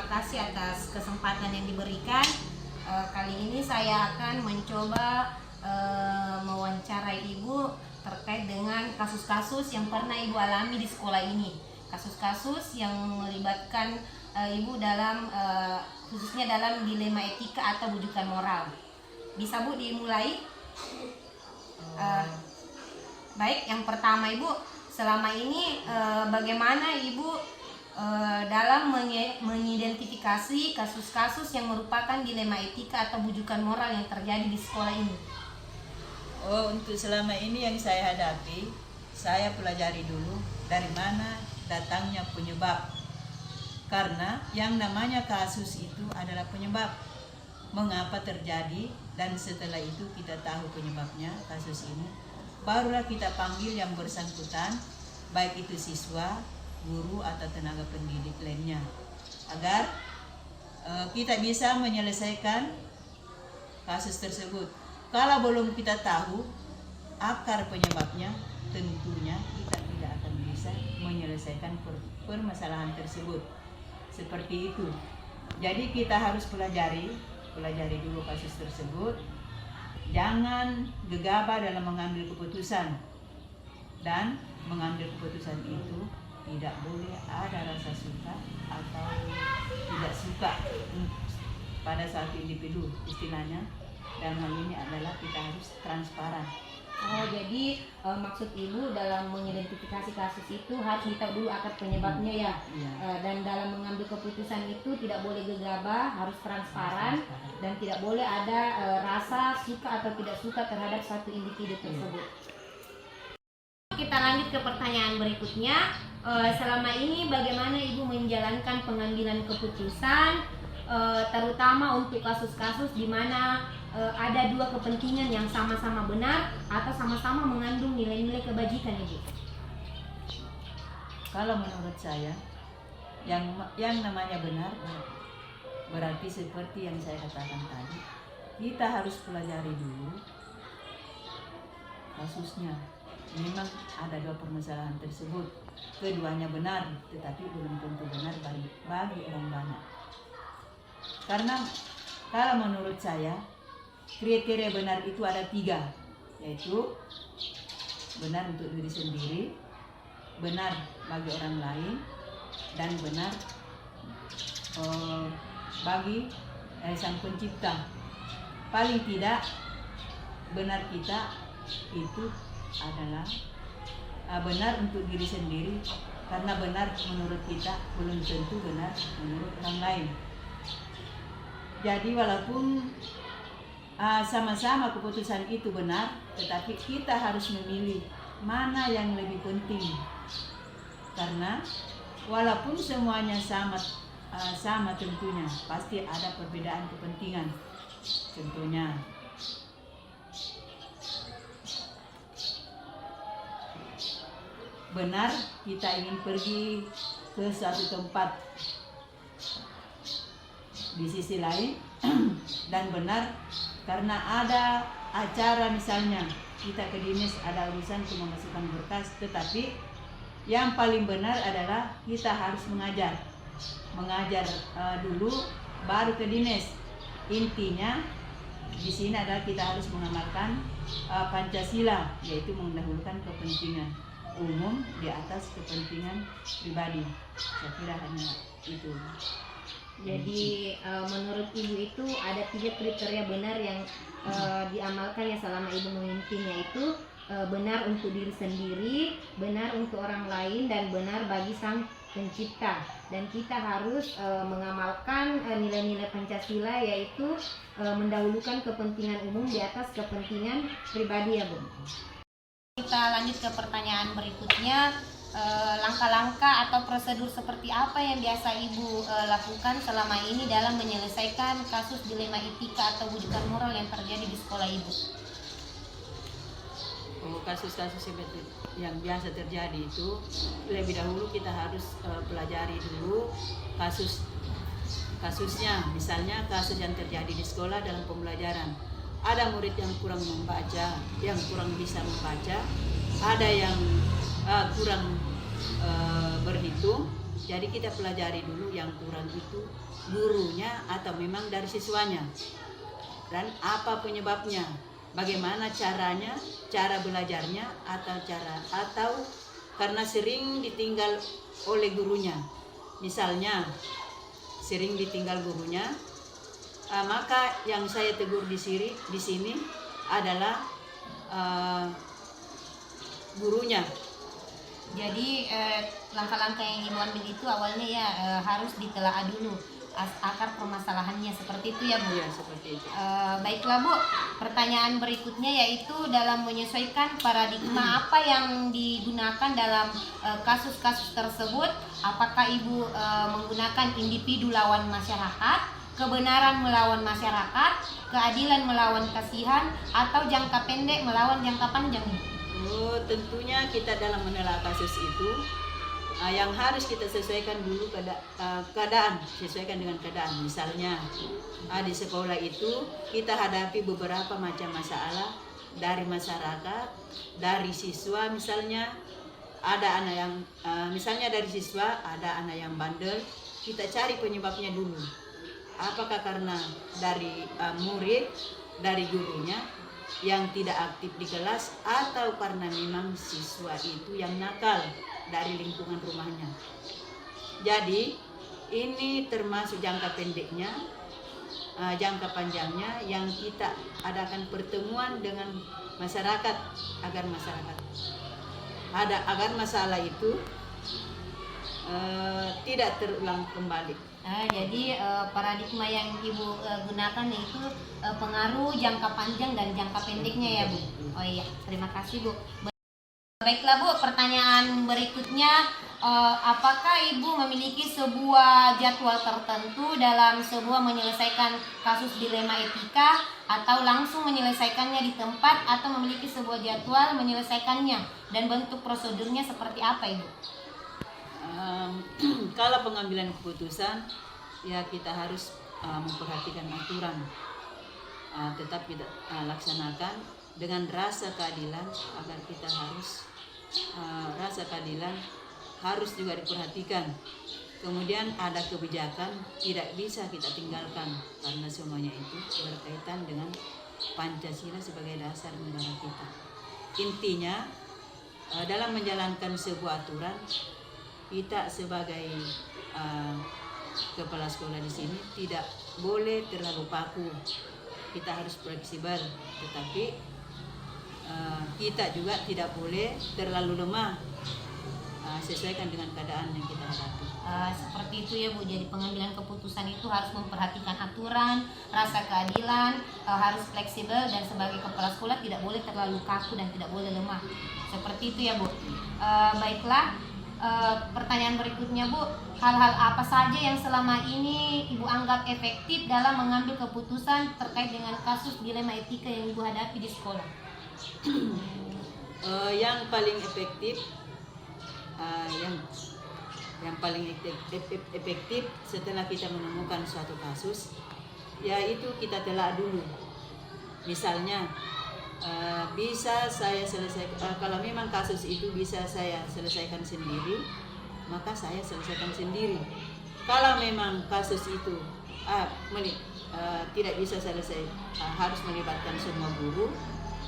terima kasih atas kesempatan yang diberikan. Kali ini saya akan mencoba mewawancarai Ibu terkait dengan kasus-kasus yang pernah Ibu alami di sekolah ini. Kasus-kasus yang melibatkan Ibu dalam khususnya dalam dilema etika atau bujukan moral. Bisa Bu dimulai? Baik, yang pertama Ibu, selama ini bagaimana Ibu dalam mengidentifikasi kasus-kasus yang merupakan dilema etika atau bujukan moral yang terjadi di sekolah ini? Untuk selama ini yang saya hadapi, saya pelajari dulu dari mana datangnya penyebab. Karena yang namanya kasus itu adalah penyebab. Mengapa terjadi, dan setelah itu kita tahu penyebabnya kasus ini, barulah kita panggil yang bersangkutan, baik itu siswa, guru atau tenaga pendidik lainnya, agar kita bisa menyelesaikan kasus tersebut. Kalau belum kita tahu akar penyebabnya, tentunya kita tidak akan bisa menyelesaikan permasalahan tersebut. Seperti itu. Jadi kita harus pelajari dulu kasus tersebut. Jangan gegabah dalam mengambil keputusan, dan mengambil keputusan itu tidak boleh ada rasa suka atau tidak suka pada satu individu. Istilahnya dalam hal ini adalah kita harus transparan. Jadi maksud Ibu dalam mengidentifikasi kasus itu harus kita dulu akar penyebabnya ya. Dan dalam mengambil keputusan itu tidak boleh gegabah, harus transparan, dan tidak boleh ada rasa suka atau tidak suka terhadap satu individu tersebut. Kita lanjut ke pertanyaan berikutnya. Selama ini bagaimana Ibu menjalankan pengambilan keputusan, terutama untuk kasus-kasus di mana ada dua kepentingan yang sama-sama benar atau sama-sama mengandung nilai-nilai kebajikan, Ibu? Kalau menurut saya, yang namanya benar berarti seperti yang saya katakan tadi, kita harus pelajari dulu kasusnya. Memang ada dua permasalahan tersebut, keduanya benar, tetapi belum tentu benar bagi orang banyak. Karena kalau menurut saya, kriteria benar itu ada 3, yaitu benar untuk diri sendiri, benar bagi orang lain, dan benar bagi Sang Pencipta. Paling tidak benar kita itu adalah benar untuk diri sendiri, karena benar menurut kita belum tentu benar menurut orang lain. Jadi walaupun sama-sama keputusan itu benar, tetapi kita harus memilih mana yang lebih penting. Karena walaupun semuanya sama tentunya, pasti ada perbedaan kepentingan. Contohnya, benar kita ingin pergi ke suatu tempat di sisi lain, dan benar karena ada acara, misalnya kita ke dinas ada urusan untuk memasukkan berkas, tetapi yang paling benar adalah kita harus mengajar dulu baru ke dinas. Intinya di sini adalah kita harus mengamalkan Pancasila, yaitu mendahulukan kepentingan umum di atas kepentingan pribadi. Saya kira hanya itu. Jadi menurut Ibu itu ada 3 kriteria benar yang diamalkan ya selama Ibu memimpin, yaitu benar untuk diri sendiri, benar untuk orang lain, dan benar bagi Sang Pencipta. Dan kita harus mengamalkan nilai-nilai Pancasila, yaitu mendahulukan kepentingan umum di atas kepentingan pribadi ya Bu. Kita lanjut ke pertanyaan berikutnya. Langkah-langkah atau prosedur seperti apa yang biasa Ibu lakukan selama ini dalam menyelesaikan kasus dilema etika atau bujukan moral yang terjadi di sekolah Ibu? Kasus-kasus yang biasa terjadi itu, lebih dahulu kita harus pelajari dulu kasusnya. Misalnya kasus yang terjadi di sekolah dalam pembelajaran, ada murid yang kurang membaca, yang kurang bisa membaca, ada yang kurang berhitung, Jadi kita pelajari dulu yang kurang itu gurunya atau memang dari siswanya, dan apa penyebabnya, bagaimana caranya, cara belajarnya, atau karena sering ditinggal oleh gurunya. Misalnya sering ditinggal gurunya, maka yang saya tegur di sini adalah gurunya. Jadi langkah-langkah yang Ibu ambil itu awalnya ya harus ditelaah dulu akar permasalahannya, seperti itu ya Bu? Ya, seperti itu. Baiklah Bu, pertanyaan berikutnya yaitu dalam menyesuaikan paradigma apa yang digunakan dalam kasus-kasus tersebut, apakah Ibu menggunakan individu lawan masyarakat, kebenaran melawan masyarakat, keadilan melawan kasihan, atau jangka pendek melawan jangka panjang? Oh, tentunya kita dalam menelaah kasus itu yang harus kita sesuaikan dulu keadaan, sesuaikan dengan keadaan. Misalnya di sekolah itu kita hadapi beberapa macam masalah dari masyarakat, dari siswa. Misalnya ada anak yang misalnya dari siswa ada anak yang bandel, kita cari penyebabnya dulu. Apakah karena dari murid, dari gurunya yang tidak aktif di kelas, atau karena memang siswa itu yang nakal dari lingkungan rumahnya. Jadi ini termasuk jangka pendeknya, jangka panjangnya yang kita adakan pertemuan dengan masyarakat agar masalah itu tidak terulang kembali. Jadi paradigma yang Ibu gunakan yaitu pengaruh jangka panjang dan jangka pendeknya ya Bu. Oh iya, terima kasih Bu. Baiklah Bu, pertanyaan berikutnya, apakah Ibu memiliki sebuah jadwal tertentu dalam sebuah menyelesaikan kasus dilema etika, atau langsung menyelesaikannya di tempat, atau memiliki sebuah jadwal menyelesaikannya, dan bentuk prosedurnya seperti apa Ibu? Kalau pengambilan keputusan ya kita harus memperhatikan aturan, tetap kita laksanakan dengan rasa keadilan, agar kita harus rasa keadilan harus juga diperhatikan. Kemudian ada kebijakan tidak bisa kita tinggalkan, karena semuanya itu berkaitan dengan Pancasila sebagai dasar negara kita. Intinya dalam menjalankan sebuah aturan, kita sebagai kepala sekolah di sini tidak boleh terlalu kaku. Kita harus fleksibel, tetapi kita juga tidak boleh terlalu lemah. Sesuaikan dengan keadaan yang kita hadapi. Seperti itu ya Bu. Jadi pengambilan keputusan itu harus memperhatikan aturan, rasa keadilan, harus fleksibel, dan sebagai kepala sekolah tidak boleh terlalu kaku dan tidak boleh lemah. Seperti itu ya Bu. Baiklah. Pertanyaan berikutnya Bu, hal-hal apa saja yang selama ini Ibu anggap efektif dalam mengambil keputusan terkait dengan kasus dilema etika yang Ibu hadapi di sekolah? Yang paling efektif, yang paling efektif setelah kita menemukan suatu kasus, yaitu kita telah dulu. Misalnya bisa saya selesaikan, kalau memang kasus itu bisa saya selesaikan sendiri, maka saya selesaikan sendiri. Kalau memang kasus itu tidak bisa selesai, harus melibatkan semua guru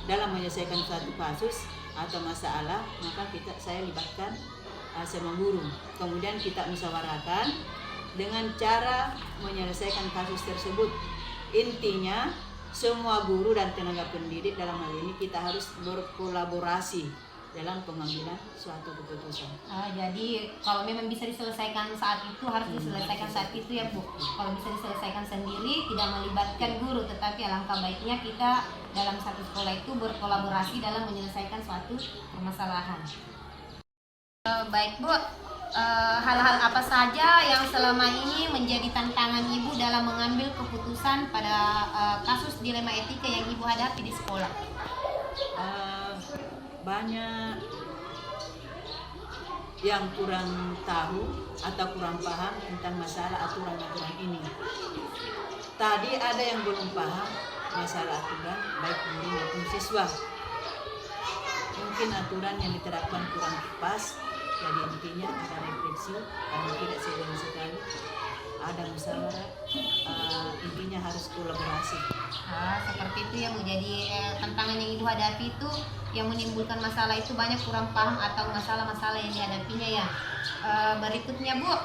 dalam menyelesaikan suatu kasus atau masalah, maka saya libatkan semua guru. Kemudian kita musyawarahkan dengan cara menyelesaikan kasus tersebut. Intinya semua guru dan tenaga pendidik dalam hal ini kita harus berkolaborasi dalam pengambilan suatu keputusan. Jadi kalau memang bisa diselesaikan saat itu harus diselesaikan saat itu ya Bu. Kalau bisa diselesaikan sendiri tidak melibatkan guru, tetapi alangkah baiknya kita dalam satu sekolah itu berkolaborasi dalam menyelesaikan suatu permasalahan. Baik Bu, hal-hal apa saja yang selama ini menjadi tantangan Ibu dalam mengambil keputusan pada kasus dilema etika yang Ibu hadapi di sekolah? Banyak yang kurang tahu atau kurang paham tentang masalah aturan-aturan ini. Tadi ada yang belum paham masalah aturan, baik guru maupun siswa. Mungkin aturan yang diterapkan kurang pas, Jadi intinya ada refleksi karena tidak sekali ada musyawarah, intinya harus kolaborasi. Seperti itu ya Bu. Jadi tantangan yang Ibu hadapi itu yang menimbulkan masalah itu banyak kurang paham atau masalah-masalah yang dihadapinya ya. Berikutnya Bu,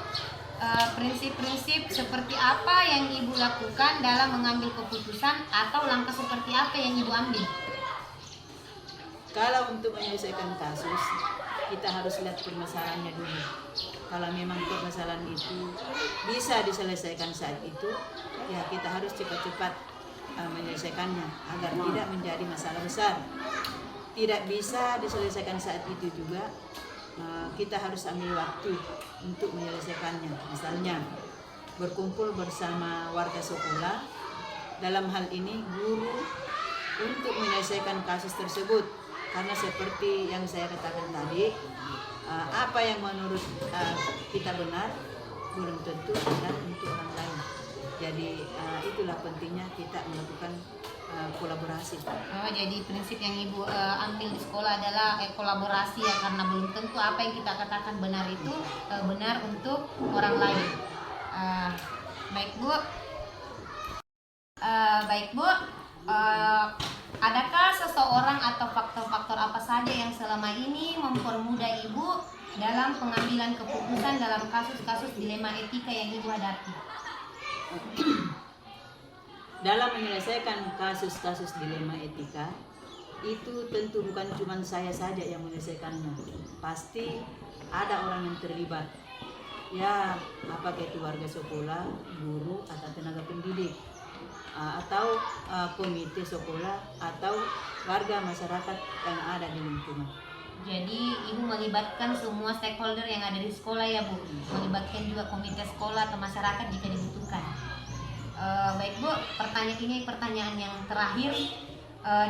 prinsip-prinsip seperti apa yang Ibu lakukan dalam mengambil keputusan atau langkah seperti apa yang Ibu ambil? Kalau untuk menyelesaikan kasus, kita harus lihat permasalahannya dulu. Kalau memang permasalahan itu bisa diselesaikan saat itu, ya kita harus cepat-cepat menyelesaikannya agar tidak menjadi masalah besar. Tidak bisa diselesaikan saat itu juga, kita harus ambil waktu untuk menyelesaikannya. Misalnya berkumpul bersama warga sekolah, dalam hal ini guru, untuk menyelesaikan kasus tersebut. Karena seperti yang saya katakan tadi, apa yang menurut kita benar belum tentu benar untuk orang lain. Jadi itulah pentingnya kita melakukan kolaborasi. Jadi prinsip yang Ibu ambil di sekolah adalah kolaborasi ya, karena belum tentu apa yang kita katakan benar itu benar untuk orang lain. Baik Bu. Adakah seseorang atau faktor-faktor apa saja yang selama ini mempermudah Ibu dalam pengambilan keputusan dalam kasus-kasus dilema etika yang Ibu hadapi? Dalam menyelesaikan kasus-kasus dilema etika, itu tentu bukan cuma saya saja yang menyelesaikannya. Pasti ada orang yang terlibat. Ya, apakah itu warga sekolah, guru, atau tenaga pendidik, atau komite sekolah, atau warga masyarakat yang ada di lingkungan. Jadi Ibu melibatkan semua stakeholder yang ada di sekolah ya Bu, melibatkan juga komite sekolah atau masyarakat jika dibutuhkan. Baik Bu, pertanyaan yang terakhir,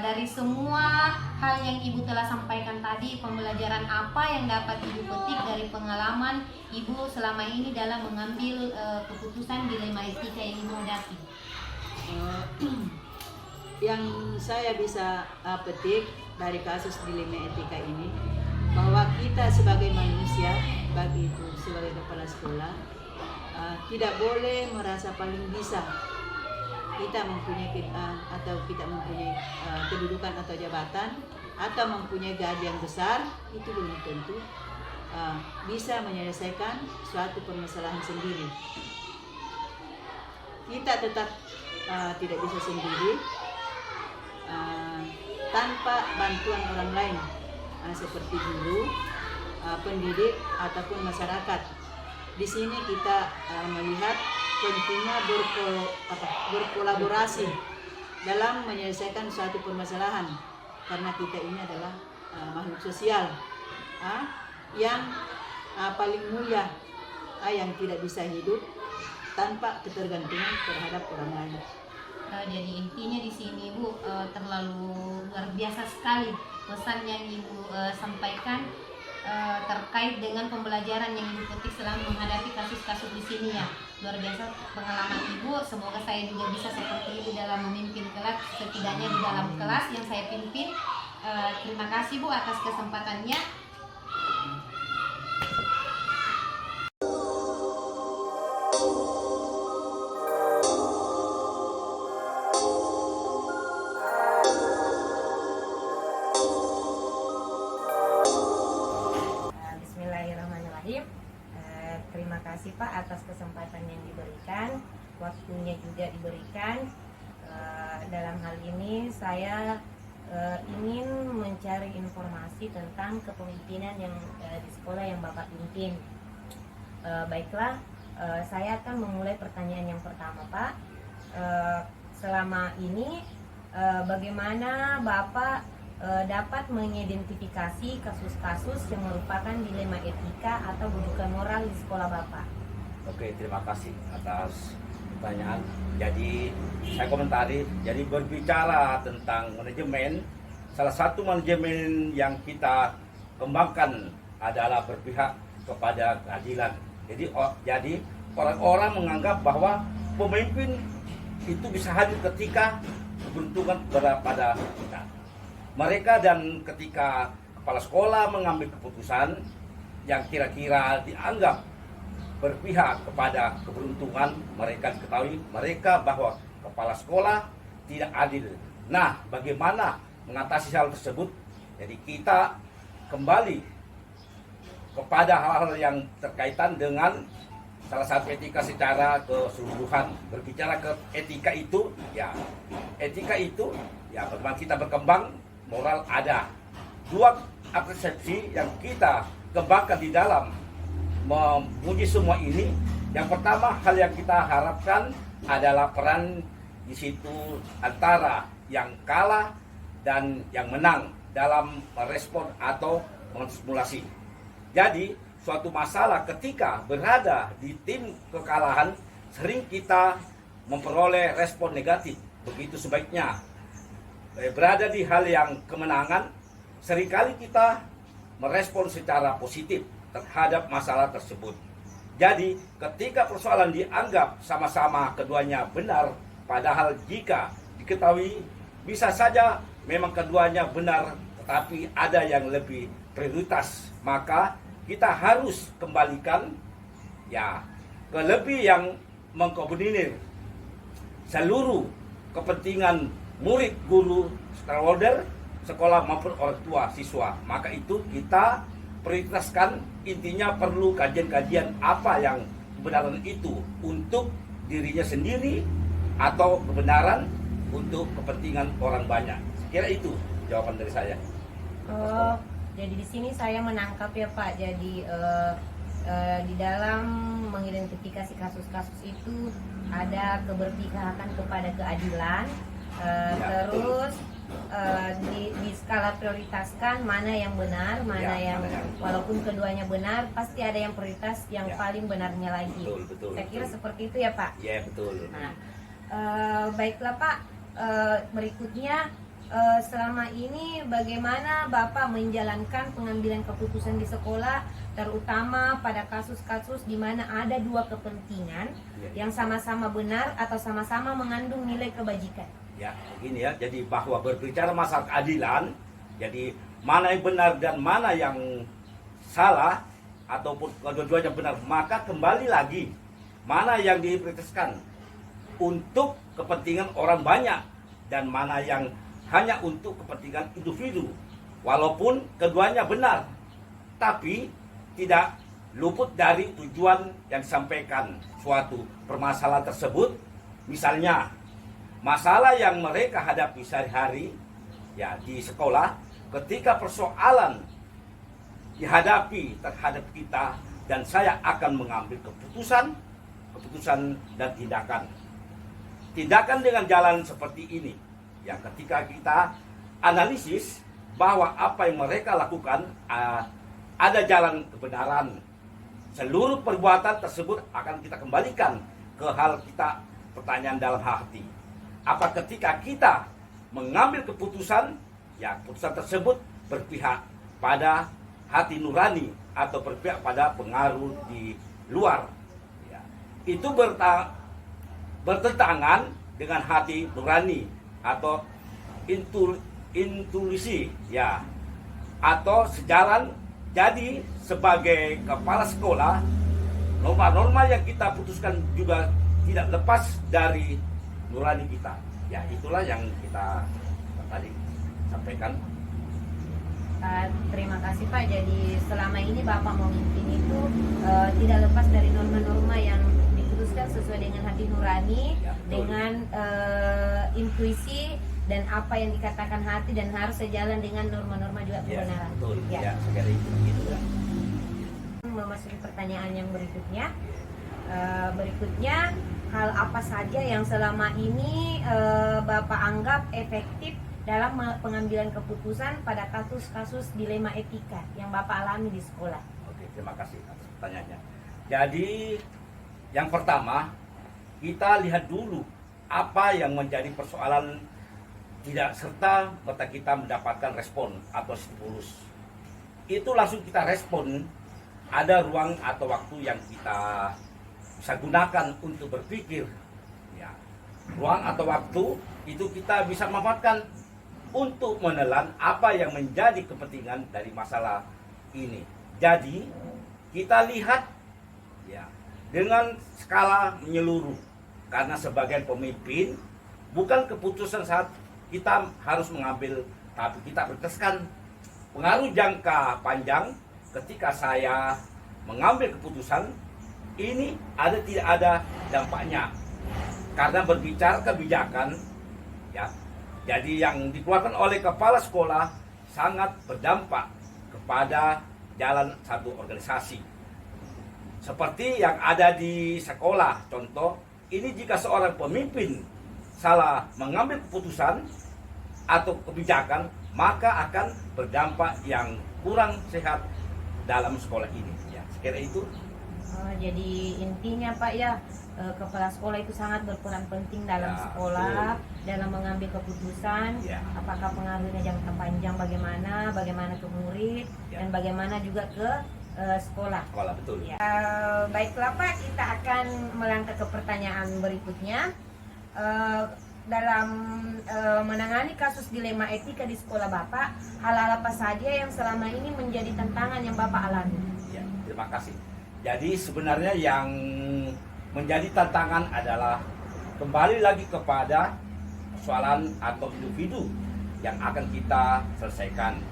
dari semua hal yang Ibu telah sampaikan tadi, pembelajaran apa yang dapat Ibu petik dari pengalaman Ibu selama ini dalam mengambil keputusan dilema etika yang Ibu hadapi? Yang saya bisa petik dari kasus dilema etika ini, bahwa kita sebagai manusia, bagi itu sebagai kepala sekolah, tidak boleh merasa paling bisa. Kita mempunyai atau kita mempunyai kedudukan atau jabatan, atau mempunyai gaji yang besar, itu belum tentu bisa menyelesaikan suatu permasalahan sendiri. Kita tetap tidak bisa sendiri tanpa bantuan orang lain, seperti guru, pendidik, ataupun masyarakat. Di sini kita melihat pentingnya berkolaborasi dalam menyelesaikan suatu permasalahan, karena kita ini adalah makhluk sosial yang paling mulia, yang tidak bisa hidup tanpa ketergantungan terhadap orang lain. Jadi intinya di sini Bu, terlalu luar biasa sekali pesan yang Ibu sampaikan terkait dengan pembelajaran yang Ibu petik selama menghadapi kasus-kasus di sini ya. Luar biasa pengalaman Ibu. Semoga saya juga bisa seperti Ibu dalam memimpin kelas, setidaknya di dalam kelas yang saya pimpin. Terima kasih Bu atas kesempatannya. Terima kasih Pak atas kesempatan yang diberikan, waktunya juga diberikan. Dalam hal ini saya ingin mencari informasi tentang kepemimpinan yang di sekolah yang Bapak pimpin. Baiklah, saya akan memulai pertanyaan yang pertama Pak. Selama ini bagaimana Bapak dapat mengidentifikasi kasus-kasus yang merupakan dilema etika atau rujukan moral di sekolah Bapak? Oke, terima kasih atas pertanyaan. Jadi saya komentari, jadi berbicara tentang manajemen, salah satu manajemen yang kita kembangkan adalah berpihak kepada keadilan. Jadi orang-orang menganggap bahwa pemimpin itu bisa hadir ketika keberuntungan berada pada kita. Mereka dan ketika kepala sekolah mengambil keputusan, yang kira-kira dianggap berpihak kepada keberuntungan, mereka diketahui mereka bahwa kepala sekolah tidak adil. Nah, bagaimana mengatasi hal tersebut? Jadi kita kembali kepada hal-hal yang terkaitan dengan salah satu etika secara keseluruhan. Berbicara ke etika itu, ya bagaimana kita berkembang, moral ada. Dua persepsi yang kita kembangkan di dalam memuji semua ini. Yang pertama, hal yang kita harapkan adalah peran di situ antara yang kalah dan yang menang dalam merespon atau mensimulasi. Jadi suatu masalah ketika berada di tim kekalahan, sering kita memperoleh respon negatif. Begitu sebaiknya berada di hal yang kemenangan, seringkali kita merespon secara positif terhadap masalah tersebut. Jadi ketika persoalan dianggap sama-sama keduanya benar, padahal jika diketahui bisa saja memang keduanya benar, tetapi ada yang lebih prioritas, maka kita harus kembalikan ke lebih yang mengkoordinir seluruh kepentingan murid, guru, stakeholder, sekolah maupun orang tua siswa. Maka itu kita prioritaskan, intinya perlu kajian-kajian apa yang kebenaran itu untuk dirinya sendiri atau kebenaran untuk kepentingan orang banyak. Sekira itu jawaban dari saya. Oh, jadi di sini saya menangkap ya Pak. Jadi di dalam mengidentifikasi kasus-kasus itu ada keberpihakan kepada keadilan, terus di skala prioritaskan mana yang benar, mana yang walaupun keduanya benar, pasti ada yang prioritas yang paling benarnya lagi. Betul, saya kira seperti itu ya Pak. Ya, betul. Nah, baiklah Pak. Berikutnya, selama ini bagaimana Bapak menjalankan pengambilan keputusan di sekolah, terutama pada kasus-kasus di mana ada dua kepentingan yang sama-sama benar atau sama-sama mengandung nilai kebajikan? Ya, begini ya. Jadi bahwa berbicara masalah keadilan, jadi mana yang benar dan mana yang salah ataupun kedua-duanya benar, maka kembali lagi mana yang diprioritaskan untuk kepentingan orang banyak dan mana yang hanya untuk kepentingan individu. Walaupun keduanya benar, tapi tidak luput dari tujuan yang disampaikan suatu permasalahan tersebut. Misalnya masalah yang mereka hadapi sehari-hari di sekolah, ketika persoalan dihadapi terhadap kita, dan saya akan mengambil keputusan dan tindakan dengan jalan seperti ini. Ketika kita analisis bahwa apa yang mereka lakukan ada jalan kebenaran, seluruh perbuatan tersebut akan kita kembalikan ke hal kita, pertanyaan dalam hati. Apa ketika kita mengambil keputusan, keputusan tersebut berpihak pada hati nurani atau berpihak pada pengaruh di luar, itu bertentangan dengan hati nurani atau intuisi, atau sejalan. Jadi sebagai kepala sekolah, norma-norma yang kita putuskan juga tidak lepas dari nurani kita. Itulah yang kita tadi sampaikan. Terima kasih Pak. Jadi selama ini Bapak memimpin itu tidak lepas dari norma-norma yang diputuskan sesuai dengan hati nurani, dengan intuisi dan apa yang dikatakan hati, dan harus sejalan dengan norma-norma juga kebenaran. Betul. Sekali itu. Memasuki pertanyaan yang berikutnya. Hal apa saja yang selama ini Bapak anggap efektif dalam pengambilan keputusan pada kasus-kasus dilema etika yang Bapak alami di sekolah? Oke, terima kasih atas pertanyaannya. Jadi yang pertama, kita lihat dulu apa yang menjadi persoalan, tidak serta merta kita mendapatkan respon atau stimulus. Itu langsung kita respon. Ada ruang atau waktu yang kita bisa gunakan untuk berpikir. Ruang atau waktu itu kita bisa manfaatkan untuk menelan apa yang menjadi kepentingan dari masalah ini. Jadi kita lihat ya dengan skala menyeluruh, karena sebagai pemimpin bukan keputusan saat kita harus mengambil, tapi kita berdasarkan pengaruh jangka panjang. Ketika saya mengambil keputusan ini tidak ada dampaknya, karena berbicara kebijakan ya, jadi yang dikeluarkan oleh kepala sekolah sangat berdampak kepada jalan satu organisasi. Seperti yang ada di sekolah, contoh, ini jika seorang pemimpin salah mengambil keputusan atau kebijakan, maka akan berdampak yang kurang sehat dalam sekolah ini. Ya, sekira itu. Oh, jadi intinya Pak ya, kepala sekolah itu sangat berperan penting dalam Ya, sekolah, dalam mengambil keputusan, Ya. apakah pengaruhnya jangka panjang bagaimana ke murid, Ya. dan bagaimana juga ke sekolah. Sekolah, betul. Ya. Baiklah Pak, kita akan melangkah ke pertanyaan berikutnya. Dalam menangani kasus dilema etika di sekolah Bapak, hal-hal apa saja yang selama ini menjadi tantangan yang Bapak alami? Ya, terima kasih. Jadi sebenarnya yang menjadi tantangan adalah kembali lagi kepada persoalan atau individu yang akan kita selesaikan.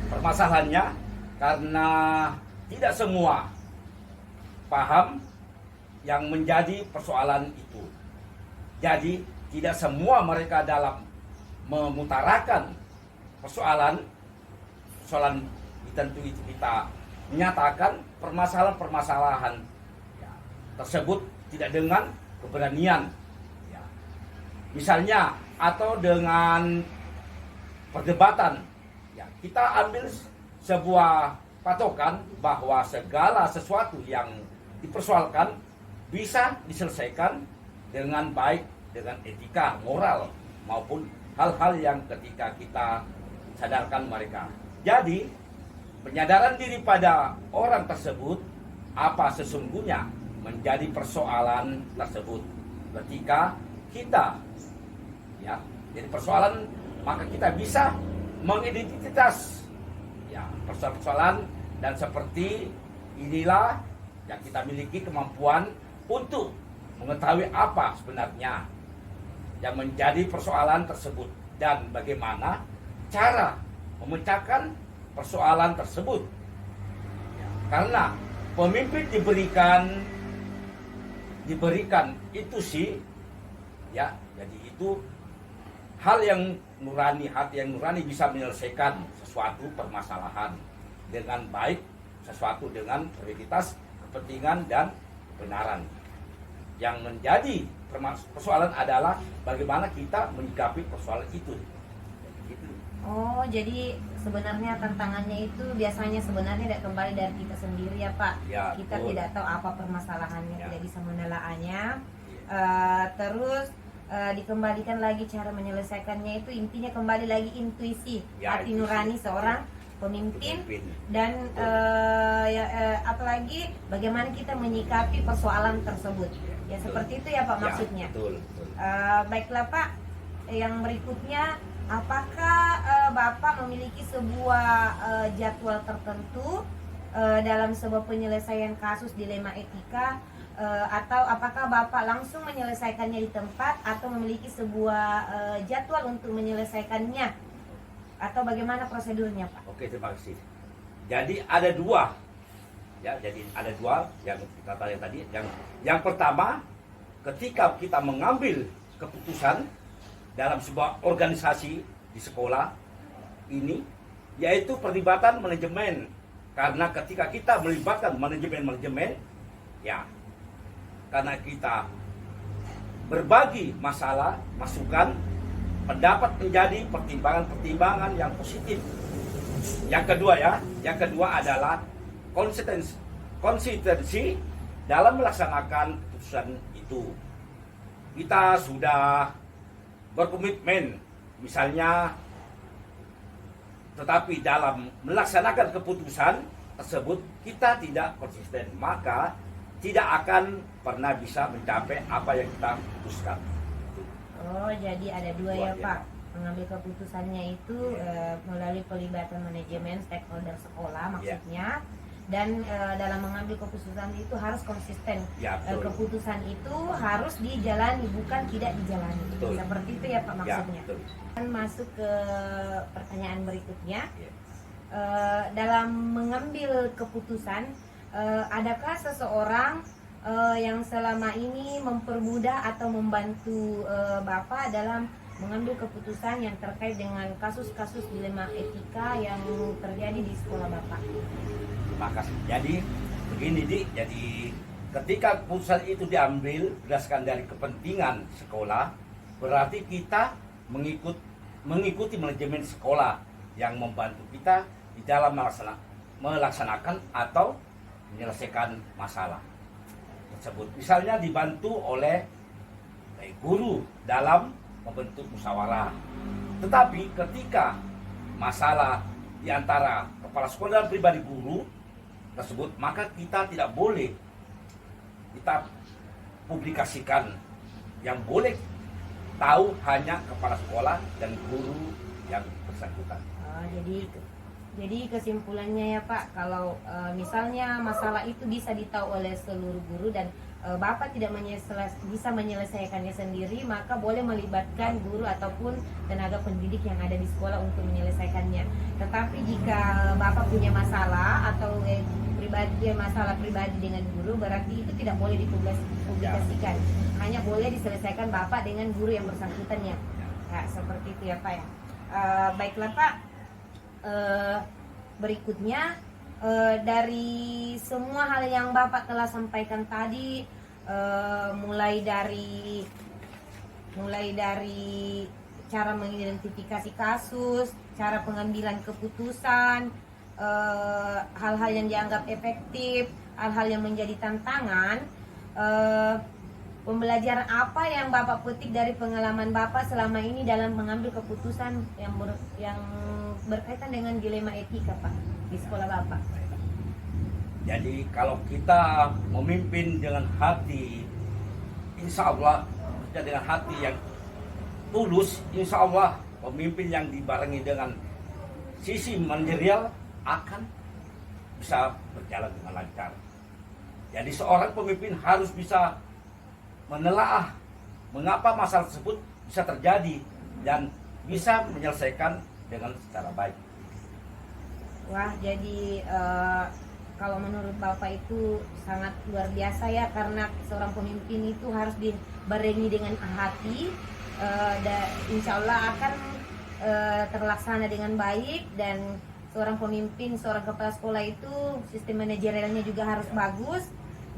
Permasalahannya karena tidak semua paham yang menjadi persoalan itu. Jadi tidak semua mereka dalam memutarakan persoalan tentu itu kita menyatakan permasalahan-permasalahan ya, tersebut tidak dengan keberanian ya. Misalnya atau dengan perdebatan ya, kita ambil sebuah patokan bahwa segala sesuatu yang dipersoalkan bisa diselesaikan dengan baik, dengan etika, moral, maupun hal-hal yang ketika kita sadarkan mereka. Jadi, penyadaran diri pada orang tersebut apa sesungguhnya menjadi persoalan tersebut. Ketika kita ya, jadi persoalan, maka kita bisa mengidentitas ya, persoalan, dan seperti inilah yang kita miliki kemampuan untuk mengetahui apa sebenarnya yang menjadi persoalan tersebut dan bagaimana cara memecahkan persoalan tersebut. Ya, karena pemimpin diberikan itu sih ya, jadi itu hal yang nurani, hati yang nurani bisa menyelesaikan sesuatu permasalahan dengan baik, sesuatu dengan prioritas, kepentingan dan kebenaran. Yang menjadi persoalan adalah bagaimana kita menyikapi persoalan itu. Gitu. Oh, jadi sebenarnya tantangannya itu biasanya sebenarnya tidak kembali dari kita sendiri ya Pak. Ya, Kita betul. tidak tahu apa permasalahannya, Ya. tidak bisa menelaahnya. Terus dikembalikan lagi cara menyelesaikannya itu intinya kembali lagi intuisi, Ya, hati intuisi. nurani seorang pemimpin. Dan apalagi bagaimana kita menyikapi persoalan tersebut. Ya Betul. seperti itu ya Pak Ya, maksudnya. betul, betul. Baiklah Pak, yang berikutnya, apakah Bapak memiliki sebuah jadwal tertentu dalam sebuah penyelesaian kasus dilema etika, atau apakah Bapak langsung menyelesaikannya di tempat atau memiliki sebuah jadwal untuk menyelesaikannya, atau bagaimana prosedurnya Pak? Oke, terima kasih. Jadi ada dua, ya. Jadi ada dua yang kita tanya tadi. Yang pertama, ketika kita mengambil keputusan dalam sebuah organisasi di sekolah ini, yaitu perlibatan manajemen. Karena ketika kita melibatkan manajemen, ya, karena kita berbagi masalah, masukan, pendapat menjadi pertimbangan-pertimbangan yang positif. Yang kedua adalah konsistensi dalam melaksanakan keputusan itu. Kita sudah berkomitmen, misalnya, tetapi dalam melaksanakan keputusan tersebut kita tidak konsisten, maka tidak akan pernah bisa mencapai apa yang kita putuskan. Oh, jadi ada dua ya Dua, ya. Pak. Mengambil keputusannya itu melalui pelibatan manajemen stakeholder sekolah maksudnya. dan dalam mengambil keputusan itu harus konsisten. Ya, betul. Keputusan itu harus dijalani, bukan tidak dijalani. Betul. Seperti itu ya Pak Ya, maksudnya. betul. Dan masuk ke pertanyaan berikutnya. Ya. Dalam mengambil keputusan, adakah seseorang yang selama ini mempermudah atau membantu Bapak dalam mengambil keputusan yang terkait dengan kasus-kasus dilema etika yang terjadi di sekolah Bapak? Terima kasih. Jadi begini Dik, jadi ketika keputusan itu diambil berdasarkan dari kepentingan sekolah, berarti kita mengikuti manajemen sekolah yang membantu kita di dalam melaksanakan atau menyelesaikan masalah tersebut. Misalnya dibantu oleh guru dalam membentuk musyawarah. Tetapi ketika masalah di antara kepala sekolah dan pribadi guru tersebut, maka kita tidak boleh kita publikasikan. Yang boleh tahu hanya kepala sekolah dan guru yang bersangkutan. Jadi kesimpulannya ya Pak, kalau misalnya masalah itu bisa ditahu oleh seluruh guru dan Bapak tidak bisa menyelesaikannya sendiri, maka boleh melibatkan guru ataupun tenaga pendidik yang ada di sekolah untuk menyelesaikannya. Tetapi jika Bapak punya masalah atau masalah pribadi dengan guru, berarti itu tidak boleh dipublikasikan. Hanya boleh diselesaikan Bapak dengan guru yang bersangkutannya. Nah, seperti itu ya Pak ya. Baiklah Pak. Berikutnya dari semua hal yang Bapak telah sampaikan tadi, mulai dari cara mengidentifikasi kasus, cara pengambilan keputusan, hal-hal yang dianggap efektif, hal-hal yang menjadi tantangan, pembelajaran apa yang Bapak petik dari pengalaman Bapak selama ini dalam mengambil keputusan yang berkaitan dengan dilema etika Pak di sekolah Bapak? Jadi kalau kita memimpin dengan hati, insya Allah dengan hati yang tulus, insya Allah pemimpin yang dibarengi dengan sisi manajerial akan bisa berjalan dengan lancar. Jadi seorang pemimpin harus bisa menelaah mengapa masalah tersebut bisa terjadi dan bisa menyelesaikan dengan secara baik. Wah, jadi kalau menurut Bapak itu sangat luar biasa ya, karena seorang pemimpin itu harus dibarengi dengan hati, dan insya Allah akan terlaksana dengan baik. Dan seorang pemimpin, seorang kepala sekolah itu sistem manajerialnya juga harus bagus,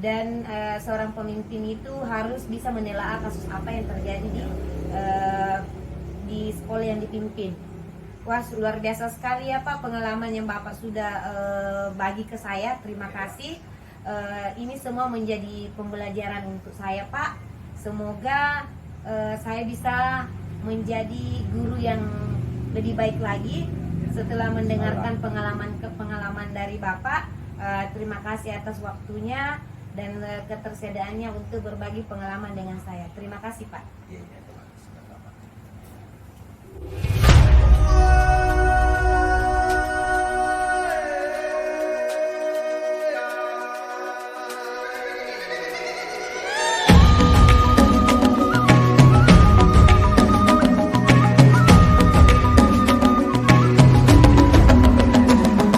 dan seorang pemimpin itu harus bisa menelaah kasus apa yang terjadi di sekolah yang dipimpin. Wah, luar biasa sekali ya Pak pengalaman yang Bapak sudah bagi ke saya. Terima kasih. Ini semua menjadi pembelajaran untuk saya Pak. Semoga saya bisa menjadi guru yang lebih baik lagi setelah mendengarkan pengalaman dari Bapak. Terima kasih atas waktunya dan ketersediaannya untuk berbagi pengalaman dengan saya. Terima kasih Pak.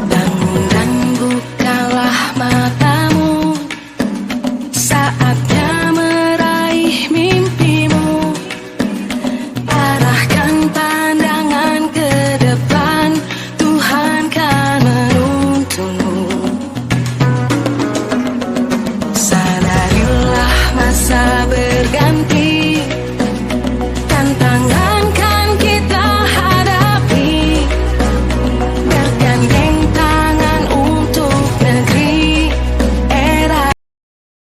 Bangun dan bukalah matamu saat